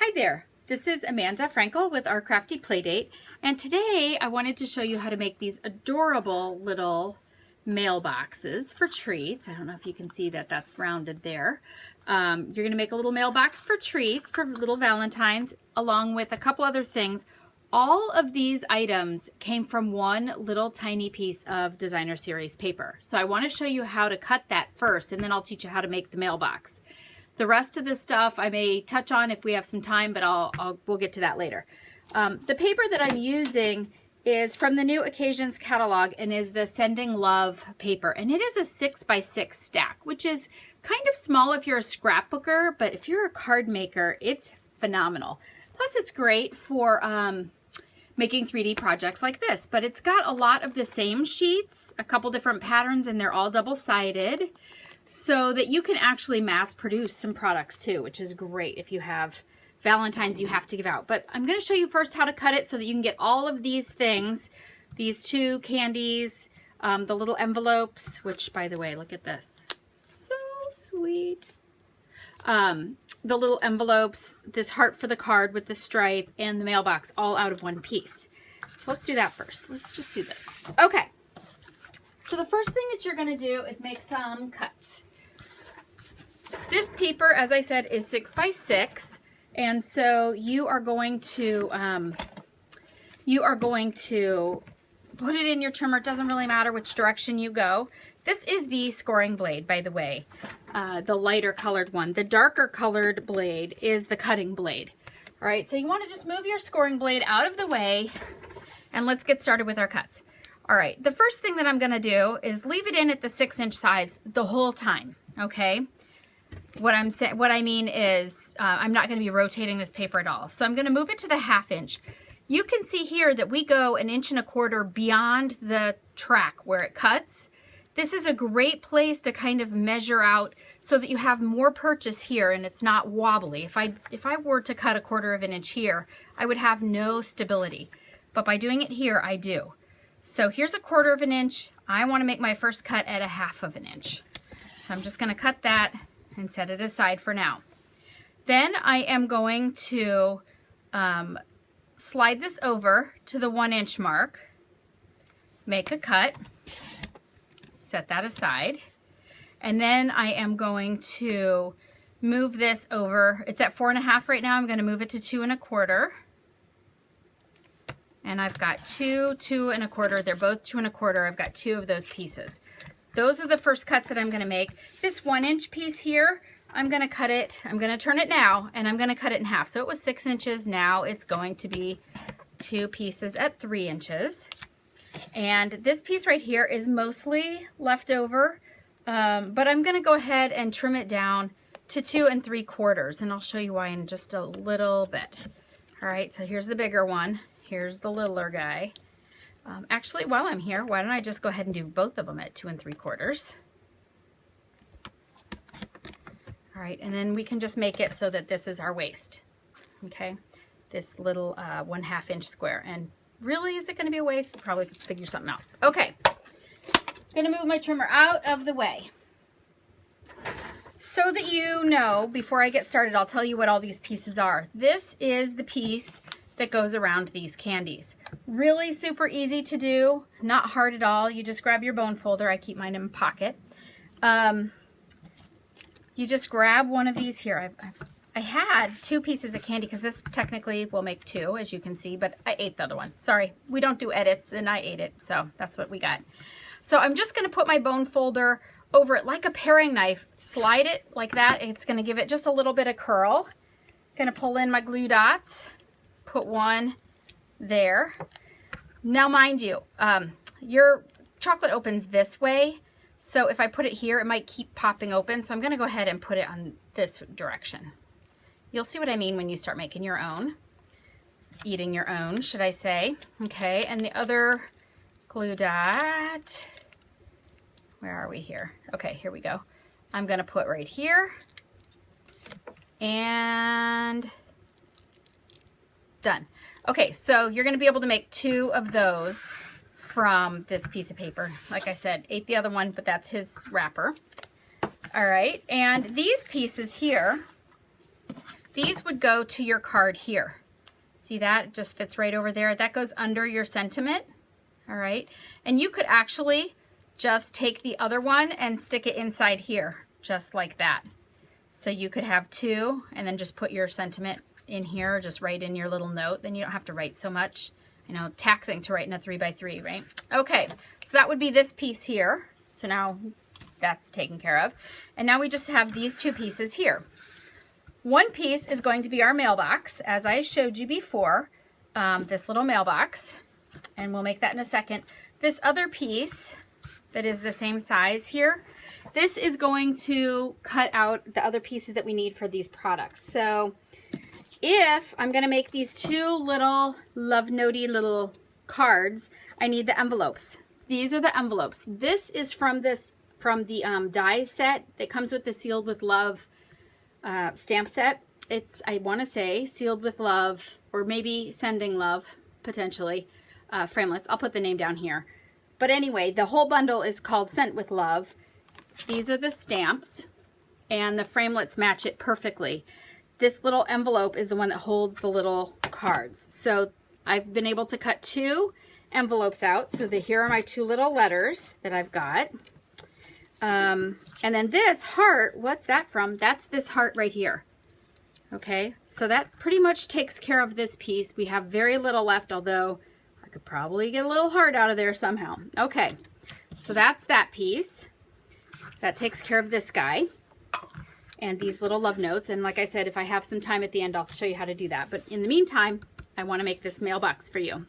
Hi there, this is Amanda Frankel with Our Crafty Playdate, and today I wanted to show you how to make these adorable little mailboxes for treats. I don't know if you can see that that's rounded there. You're going to make a little mailbox for treats for little Valentines, along with a couple other things. All of these items came from one little tiny piece of designer series paper. So I want to show you how to cut that first, and then I'll teach you how to make the mailbox. The rest of this stuff I may touch on if we have some time, but we'll get to that later. The paper that I'm using is from the New Occasions catalog and is the Sending Love paper. And it is a 6x6 stack, which is kind of small if you're a scrapbooker, but if you're a card maker, it's phenomenal. Plus it's great for making 3D projects like this, but it's got a lot of the same sheets, a couple different patterns, and they're all double-sided, so that you can actually mass produce some products too, which is great if you have Valentines you have to give out. But I'm going to show you first how to cut it so that you can get all of these things, these two candies, the little envelopes, which by the way, look at this, so sweet. The little envelopes, this heart for the card with the stripe, and the mailbox all out of one piece. So let's do that first. Let's just do this. Okay. So the first thing that you're going to do is make some cuts. This paper, as I said, is 6x6, and so you are going to put it in your trimmer. It doesn't really matter which direction you go. This is the scoring blade, by the way, the lighter colored one. The darker colored blade is the cutting blade. All right, so you want to just move your scoring blade out of the way, and let's get started with our cuts. All right, the first thing that I'm going to do is leave it in at the 6-inch size the whole time, okay? What I mean is I'm not going to be rotating this paper at all. So I'm going to move it to the 1/2 inch. You can see here that we go 1.25 inches beyond the track where it cuts. This is a great place to kind of measure out so that you have more purchase here and it's not wobbly. If I were to cut 1/4 inch here, I would have no stability. But by doing it here, I do. So here's 1/4 inch. I want to make my first cut at 1/2 inch. So I'm just going to cut that and set it aside for now. Then I am going to slide this over to the 1-inch mark, make a cut, set that aside, and then I am going to move this over. It's at 4.5 right now. I'm going to move it to 2.25. And I've got 2.25. They're both 2.25. I've got 2 of those pieces. Those are the first cuts that I'm going to make. This 1-inch piece here, I'm going to cut it. I'm going to turn it now, and I'm going to cut it in half. So it was 6 inches. Now it's going to be 2 pieces at 3 inches. And this piece right here is mostly left over, but I'm going to go ahead and trim it down to 2 3/4, and I'll show you why in just a little bit. All right, so here's the bigger one. Here's the littler guy. Actually, while I'm here, why don't I just go ahead and do both of them at 2 3/4. All right, and then we can just make it so that this is our waist. Okay, this little 1/2 inch square. And really, is it going to be a waist? We'll probably figure something out. Okay, I'm going to move my trimmer out of the way. So that you know, before I get started, I'll tell you what all these pieces are. This is the piece that goes around these candies. Really super easy to do, not hard at all. You just grab your bone folder. I keep mine in my pocket. You just grab one of these here. I had 2 pieces of candy because this technically will make 2, as you can see, but I ate the other one. Sorry, we don't do edits, and I ate it, so that's what we got. So I'm just going to put my bone folder over it like a paring knife. Slide it like that. It's going to give it just a little bit of curl. Going to pull in my glue dots. Put one there. Now, mind you, your chocolate opens this way, so if I put it here, it might keep popping open. So I'm going to go ahead and put it on this direction. You'll see what I mean when you start making your own, eating your own, should I say. Okay, and the other glue dot, where are we here? Okay, here we go. I'm going to put right here, and done. Okay, so you're going to be able to make 2 of those from this piece of paper. Like I said, ate the other one, but that's his wrapper. All right, and these pieces here these would go to your card here. See that? It just fits right over there. That goes under your sentiment. All right. And you could actually just take the other one and stick it inside here, just like that. So you could have two and then just put your sentiment in here, just write in your little note. Then you don't have to write so much. You know, taxing to write in a 3x3, right? Okay, so that would be this piece here. So now that's taken care of. And now we just have these two pieces here. One piece is going to be our mailbox, as I showed you before, this little mailbox, and we'll make that in a second. This other piece that is the same size here, this is going to cut out the other pieces that we need for these products. So if I'm going to make these two little love notey little cards, I need the envelopes. These are the envelopes. This is from the die set that comes with the Sealed with Love stamp set. It's, I want to say, Sealed with Love, or maybe Sending Love, potentially, framelits. I'll put the name down here. But anyway, the whole bundle is called Sent with Love. These are the stamps, and the framelits match it perfectly. This little envelope is the one that holds the little cards. So I've been able to cut two envelopes out. So here are my two little letters that I've got. And then this heart, what's that from? That's this heart right here. Okay, so that pretty much takes care of this piece. We have very little left, although I could probably get a little heart out of there somehow. Okay, so that's that piece. That takes care of this guy. And these little love notes. And like I said, if I have some time at the end, I'll show you how to do that. But in the meantime, I want to make this mailbox for you.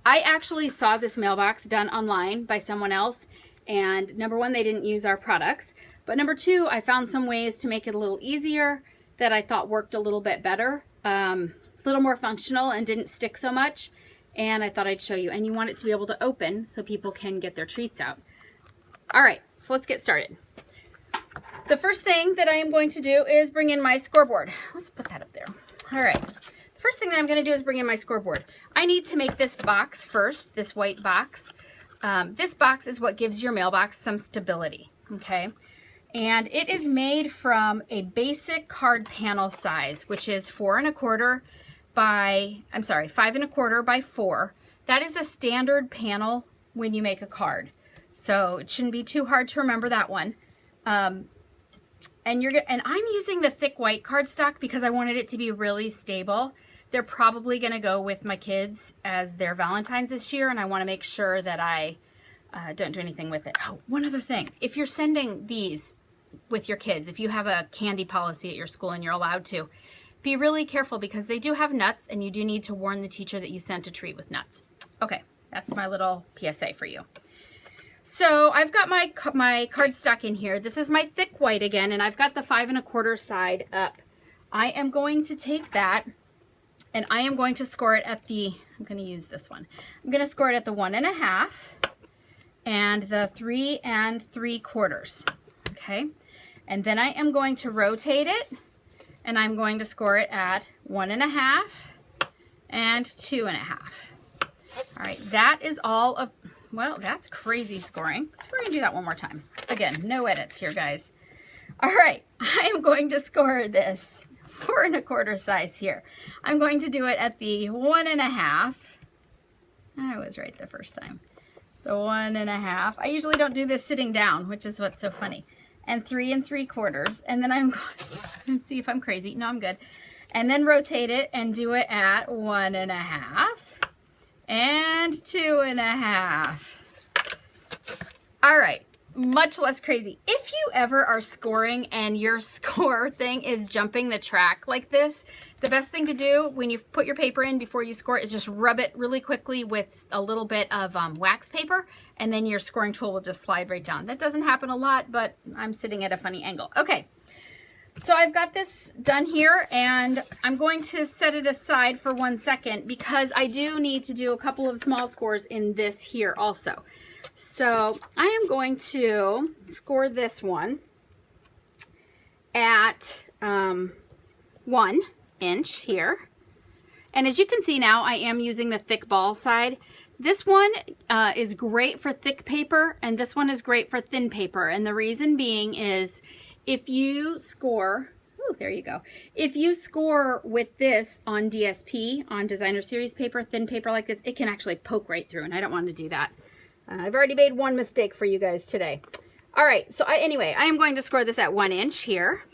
I actually saw this mailbox done online by someone else. And number one, they didn't use our products. But number two, I found some ways to make it a little easier that I thought worked a little bit better. A little more functional and didn't stick so much. And I thought I'd show you. And you want it to be able to open so people can get their treats out. All right, so let's get started. The first thing that I am going to do is bring in my scoreboard. Let's put that up there. All right. The first thing that I'm going to do is bring in my scoreboard. I need to make this box first, this white box. This box is what gives your mailbox some stability, okay? And it is made from a basic card panel size, which is 5 1/4 by 4. That is a standard panel when you make a card. So it shouldn't be too hard to remember that one. And I'm using the thick white cardstock because I wanted it to be really stable. They're probably going to go with my kids as their Valentines this year, and I want to make sure that I don't do anything with it. Oh, one other thing. If you're sending these with your kids, if you have a candy policy at your school and you're allowed to, be really careful because they do have nuts, and you do need to warn the teacher that you sent a treat with nuts. Okay, that's my little PSA for you. So I've got my cardstock in here. This is my thick white again, and I've got the 5 1/4 side up. I am going to take that, and I am going to score it at the, I'm going to use this one. I'm going to score it at the 1 1/2 and the 3 3/4. Okay, and then I am going to rotate it, and I'm going to score it at 1 1/2 and 2 1/2. All right, that is all of. Well, that's crazy scoring. So we're going to do that one more time. Again, no edits here, guys. All right, I am going to score this 4 1/4 size here. I'm going to do it at the 1 1/2. I was right the first time. The 1 1/2. I usually don't do this sitting down, which is what's so funny. And 3 3/4. And then I'm going to see if I'm crazy. No, I'm good. And then rotate it and do it at 1 1/2. And 2 1/2. All right, much less crazy. If you ever are scoring and your score thing is jumping the track like this, the best thing to do when you put your paper in before you score is just rub it really quickly with a little bit of wax paper, and then your scoring tool will just slide right down. That doesn't happen a lot, but I'm sitting at a funny angle. Okay. So I've got this done here, and I'm going to set it aside for 1 second because I do need to do a couple of small scores in this here also. So I am going to score this one at 1 inch here. And as you can see now, I am using the thick ball side. This one is great for thick paper, and this one is great for thin paper. And the reason being is if you score Oh, there you go. If you score with this on DSP, on designer series paper, thin paper like this, it can actually poke right through, and I don't want to do that. I've already made one mistake for you guys today. All right, so anyway, I am going to score this at 1 inch here,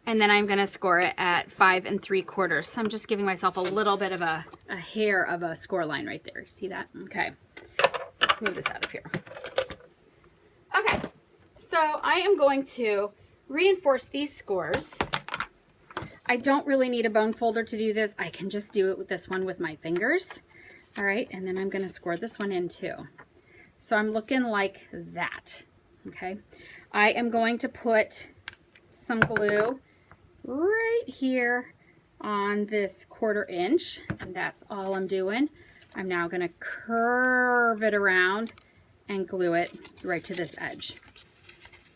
and then I'm going to score it at 5 3/4. So I'm just giving myself a little bit of a hair of a score line right there. See that? Okay, let's move this out of here. Okay, so I am going to reinforce these scores. I don't really need a bone folder to do this. I can just do it with this one with my fingers. All right, and then I'm going to score this one in too. So I'm looking like that. Okay, I am going to put some glue right here on this 1/4 inch, and that's all I'm doing. I'm now going to curve it around and glue it right to this edge.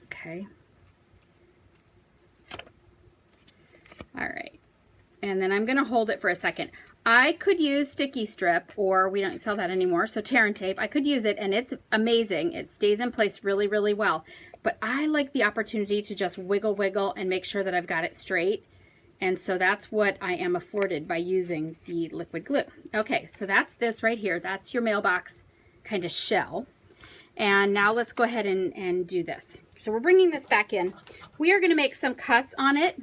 Okay. All right. And then I'm going to hold it for a second. I could use sticky strip, or we don't sell that anymore, so tear and tape. I could use it, and it's amazing. It stays in place really, really well. But I like the opportunity to just wiggle and make sure that I've got it straight. And so that's what I am afforded by using the liquid glue. Okay, so that's this right here. That's your mailbox kind of shell. And now let's go ahead and do this. So we're bringing this back in. We are going to make some cuts on it.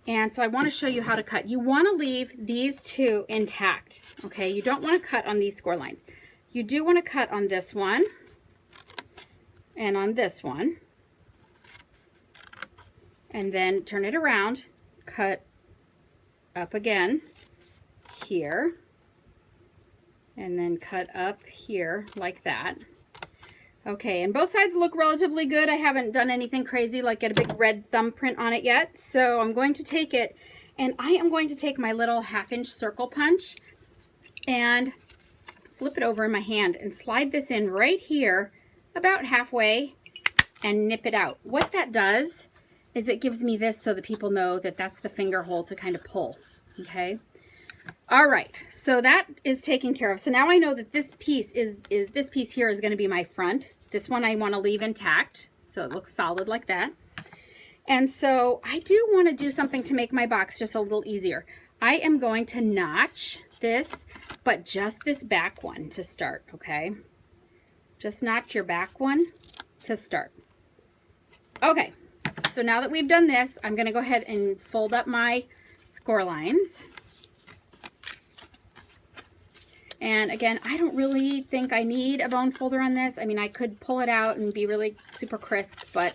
And so I want to show you how to cut. You want to leave these two intact. Okay, you don't want to cut on these score lines. You do want to cut on this one and on this one. And then turn it around, cut up again here, and then cut up here like that. Okay, and both sides look relatively good. I haven't done anything crazy like get a big red thumbprint on it yet. So I'm going to take it, and I am going to take my little 1/2 inch circle punch and flip it over in my hand and slide this in right here about halfway and nip it out. What that does is it gives me this so that people know that that's the finger hole to kind of pull. Okay. All right, so that is taken care of. So now I know that this piece this piece here is going to be my front. This one I want to leave intact, so it looks solid like that. And so I do want to do something to make my box just a little easier. I am going to notch this, but just this back one to start, okay? Just notch your back one to start. Okay, so now that we've done this, I'm going to go ahead and fold up my score lines. And again, I don't really think I need a bone folder on this. I mean, I could pull it out and be really super crisp, but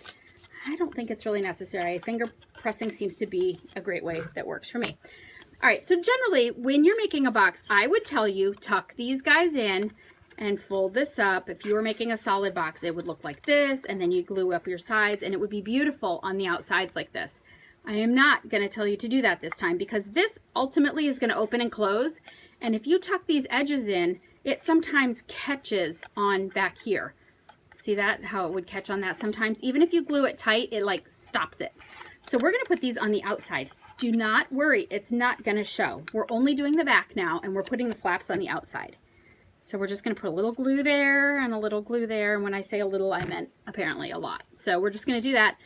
I don't think it's really necessary. Finger pressing seems to be a great way that works for me. All right, so generally, when you're making a box, I would tell you tuck these guys in and fold this up. If you were making a solid box, it would look like this, and then you'd glue up your sides, and it would be beautiful on the outsides like this. I am not going to tell you to do that this time because this ultimately is going to open and close. And if you tuck these edges in, it sometimes catches on back here. See that? How it would catch on that sometimes? Even if you glue it tight, it like stops it. So we're going to put these on the outside. Do not worry, it's not going to show. We're only doing the back now, and we're putting the flaps on the outside. So we're just going to put a little glue there and a little glue there. And when I say a little, I meant apparently a lot. So we're just going to do that.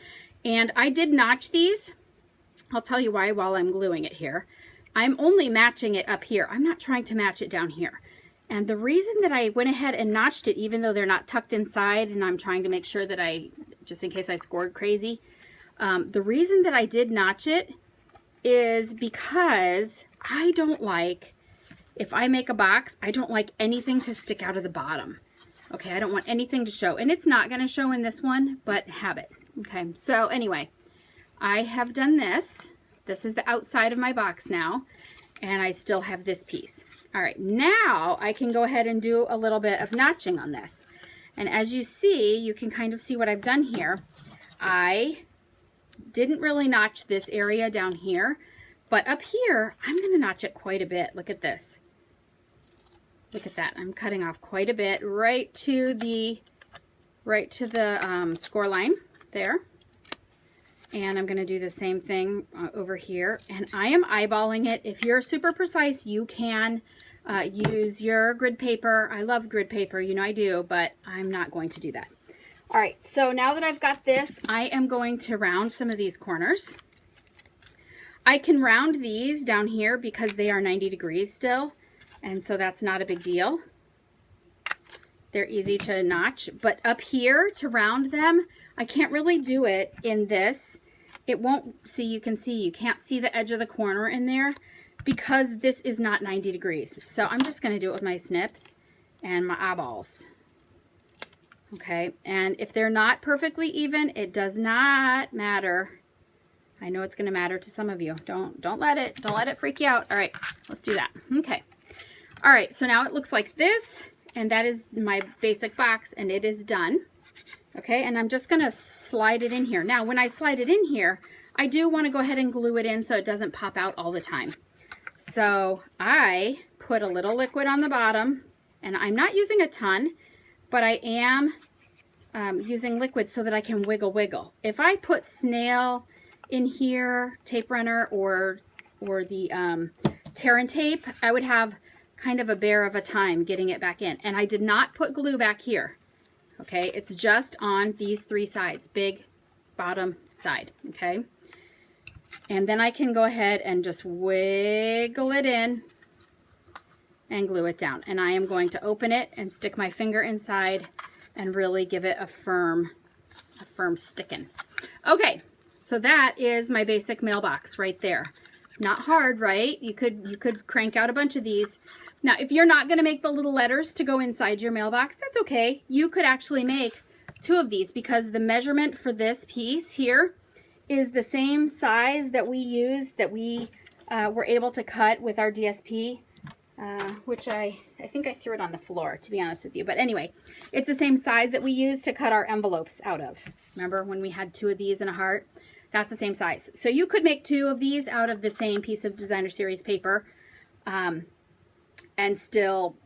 And I did notch these. I'll tell you why while I'm gluing it here. I'm only matching it up here. I'm not trying to match it down here. And the reason that I went ahead and notched it, even though they're not tucked inside, and I'm trying to make sure that just in case I scored crazy, the reason that I did notch it is because I don't like, if I make a box, I don't like anything to stick out of the bottom. Okay, I don't want anything to show. And it's not going to show in this one, but have it. Okay, so anyway, I have done this. This is the outside of my box now, and I still have this piece. All right, now I can go ahead and do a little bit of notching on this. And as you see, you can kind of see what I've done here. I didn't really notch this area down here, but up here, I'm going to notch it quite a bit. Look at this. Look at that. I'm cutting off quite a bit right to the score line there. And I'm going to do the same thing over here. And I am eyeballing it. If you're super precise, you can use your grid paper. I love grid paper. You know I do, but I'm not going to do that. All right, so now that I've got this, I am going to round some of these corners. I can round these down here because they are 90 degrees still, and so that's not a big deal. They're easy to notch, but up here to round them, I can't really do it in this. It won't, see, you can't see the edge of the corner in there because this is not 90 degrees. So I'm just going to do it with my snips and my eyeballs. Okay, and if they're not perfectly even, it does not matter. I know it's going to matter to some of you. Don't let it freak you out. All right, let's do that. Okay. All right, so now it looks like this, and that is my basic box, and it is done. Okay, and I'm just going to slide it in here. Now, when I slide it in here, I do want to go ahead and glue it in so it doesn't pop out all the time. So I put a little liquid on the bottom, and I'm not using a ton, but I am using liquid so that I can wiggle. If I put snail in here, tape runner, or the tear and tape, I would have kind of a bear of a time getting it back in. And I did not put glue back here. Okay, it's just on these three sides, big bottom side. Okay, and then I can go ahead and just wiggle it in and glue it down. And I am going to open it and stick my finger inside and really give it a firm sticking. Okay, so that is my basic mailbox right there. Not hard, right? You could crank out a bunch of these. Now, if you're not going to make the little letters to go inside your mailbox, that's okay. You could actually make 2 of these because the measurement for this piece here is the same size that we used, that we were able to cut with our DSP, which I think I threw it on the floor, to be honest with you. But anyway, it's the same size that we used to cut our envelopes out of. Remember when we had 2 of these in a heart? That's the same size. So you could make 2 of these out of the same piece of designer series paper. And still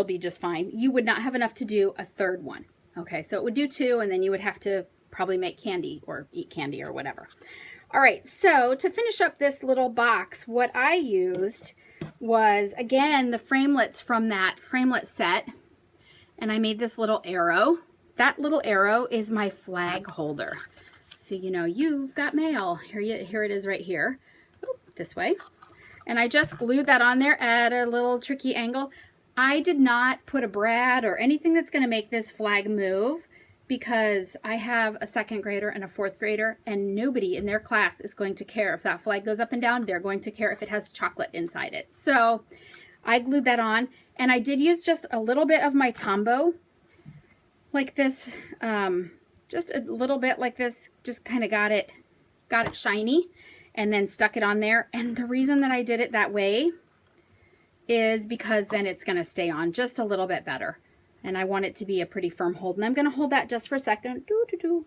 be just fine. You would not have enough to do a 3rd one. Okay, so it would do 2, and then you would have to probably make candy or eat candy or whatever. All right, so to finish up this little box, what I used was, again, the framelits from that framelit set, and I made this little arrow. That little arrow is my flag holder. So you know you've got mail. Here it is right here. Oop, this way. And I just glued that on there at a little tricky angle. I did not put a brad or anything that's going to make this flag move because I have a 2nd grader and a 4th grader, and nobody in their class is going to care if that flag goes up and down. They're going to care if it has chocolate inside it. So I glued that on, and I did use just a little bit of my Tombow like this, just a little bit like this, just kind of got it shiny, and then stuck it on there. And the reason that I did it that way is because then it's going to stay on just a little bit better. And I want it to be a pretty firm hold. And I'm going to hold that just for a second. All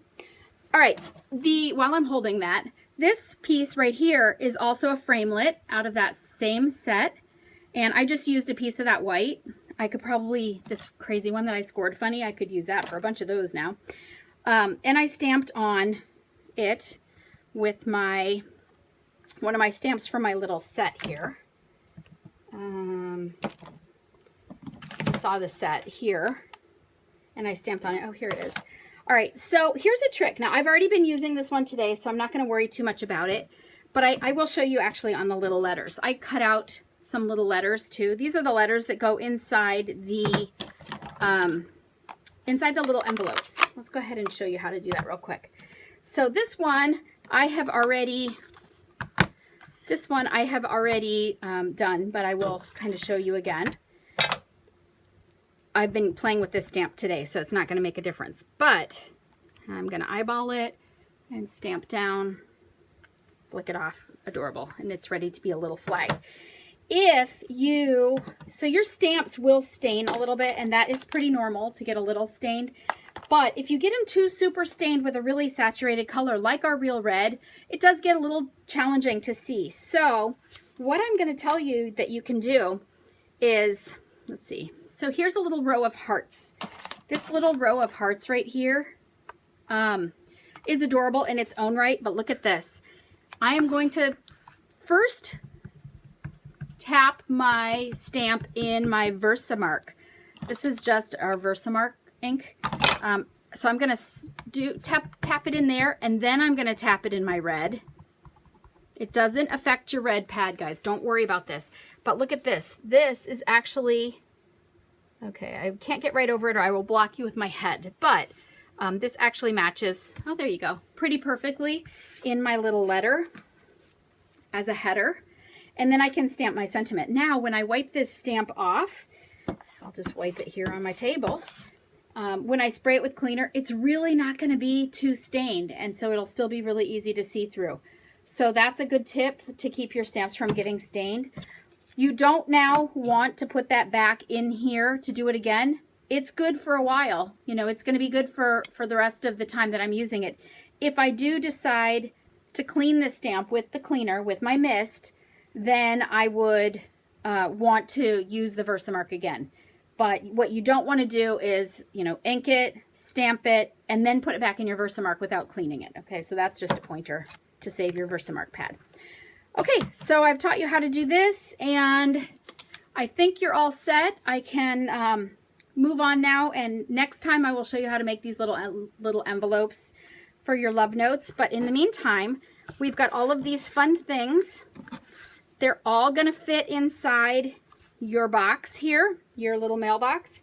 right, while I'm holding that, this piece right here is also a framelit out of that same set. And I just used a piece of that white. I could probably, this crazy one that I scored funny, I could use that for a bunch of those now. And I stamped on it with one of my stamps from my little set here. You saw the set here, and I stamped on it. Oh, here it is. All right, so here's a trick. Now, I've already been using this one today, so I'm not going to worry too much about it, but I will show you actually on the little letters. I cut out some little letters too. These are the letters that go inside the little envelopes. Let's go ahead and show you how to do that real quick. So this one I have already done, but I will kind of show you again. I've been playing with this stamp today, so it's not going to make a difference, but I'm going to eyeball it and stamp down, flick it off, adorable, and it's ready to be a little flag. So your stamps will stain a little bit, and that is pretty normal to get a little stained. But if you get them too super stained with a really saturated color like our real red, it does get a little challenging to see. So what I'm going to tell you that you can do is, let's see. So here's a little row of hearts. This little row of hearts right here is adorable in its own right, but look at this. I am going to first tap my stamp in my Versamark. This is just our Versamark ink. So I'm going to tap it in there, and then I'm going to tap it in my red. It doesn't affect your red pad, guys. Don't worry about this. But look at this. This is actually, okay, I can't get right over it or I will block you with my head. But this actually matches, oh, there you go, pretty perfectly in my little letter as a header. And then I can stamp my sentiment. Now, when I wipe this stamp off, I'll just wipe it here on my table. When I spray it with cleaner, it's really not going to be too stained. And so it'll still be really easy to see through. So that's a good tip to keep your stamps from getting stained. You don't now want to put that back in here to do it again. It's good for a while. You know, it's going to be good for the rest of the time that I'm using it. If I do decide to clean this stamp with the cleaner, with my mist, then I would want to use the Versamark again. But what you don't want to do is, you know, ink it, stamp it, and then put it back in your Versamark without cleaning it. Okay, so that's just a pointer to save your Versamark pad. Okay, so I've taught you how to do this, and I think you're all set. I can move on now, and next time I will show you how to make these little envelopes for your love notes. But in the meantime, we've got all of these fun things. They're all going to fit inside your box here, your little mailbox,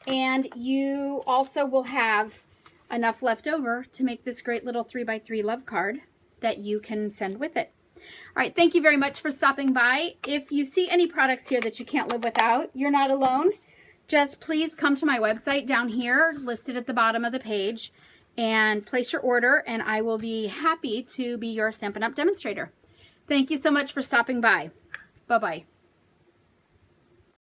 and you also will have enough left over to make this great little 3x3 love card that you can send with it. All right, thank you very much for stopping by. If you see any products here that you can't live without, you're not alone. Just please come to my website down here, listed at the bottom of the page, and place your order, and I will be happy to be your Stampin' Up! Demonstrator. Thank you so much for stopping by. Bye-bye.